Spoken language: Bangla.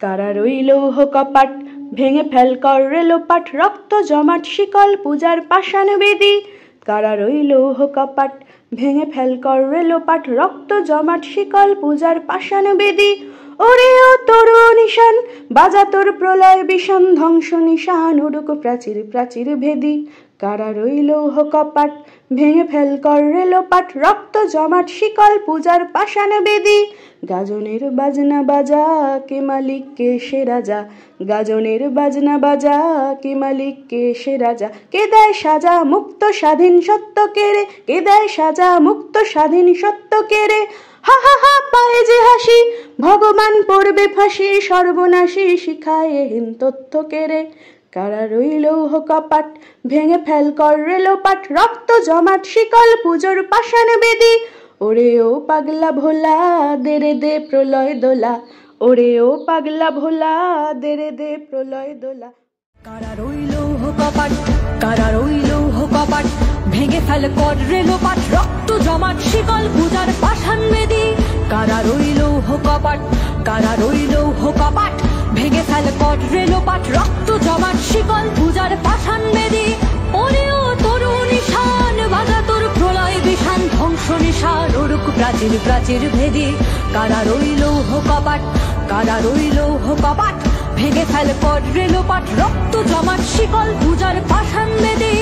কারা রইল কপাট ভেঙে ফেল কর রেলোপাট রক্ত জমাট শিকল পূজার পাষাণ বেদী। কারা রইল কপাট ভেঙে ফেল কর রেলোপাট রক্ত জমাট শিকল পূজার পাষাণ বেদী। ওরে ও তরু নিশান বাজা তোর প্রলয় বিষাণ ধ্বংস নিশান উড়ুক প্রাচীর প্রাচীর ভেদি। কারা রইল কপাট ভেঙে ফেল কর রেলোপাট রক্ত জমাট শিকল পূজার পাষাণ বেদী। গাজনের বাজনা বাজা কে মালিক কে সে রাজা, গাজনের বাজনা বাজা কে মালিক কে সে রাজা। কে দেয় সাজা মুক্ত স্বাধীন সত্য কেড়ে, কে দেয় সাজা মুক্ত স্বাধীন সত্য কেড়ে। হা হা হা পায়ে যে হাসি ভগবান পড়বে ফাঁসি, সর্বনাশী শিখায় হীন তথ্য কেড়ে। কারা রইল কপাট ভেঙে ফেল কর রেলোপাট রক্ত জমাট শিকল পূজোর পাষাণ বেদী। ওরে ও পাগলা ভোলা দে রে দে প্রলয় দোলা, ওরে ও পাগলা ভোলা দে রে দে প্রলয় দোলা। কারা রইল কপাট, কারা রইল কপাট ভেঙে ফেল কর রেলোপাট রক্ত জমাট শিকল পূজার পাষাণ বেদী। কারা রইল কপাট, কারা রইল কপাট ভেঙে ফেল কর রেলোপাট রক্ত জমাট শিকল পূজার পাষাণ বেদী। ওরে ও তরু নিশান বাজা তোর প্রলয় বিষাণ ধ্বংস নিশান উড়ুক প্রাচীর প্রাচীর ভেদী। কারা রইল কপাট, কারা রইল কপাট ভেঙে ফেল কর রেলোপাট রক্ত জমাট শিকল পূজার পাষাণ বেদী।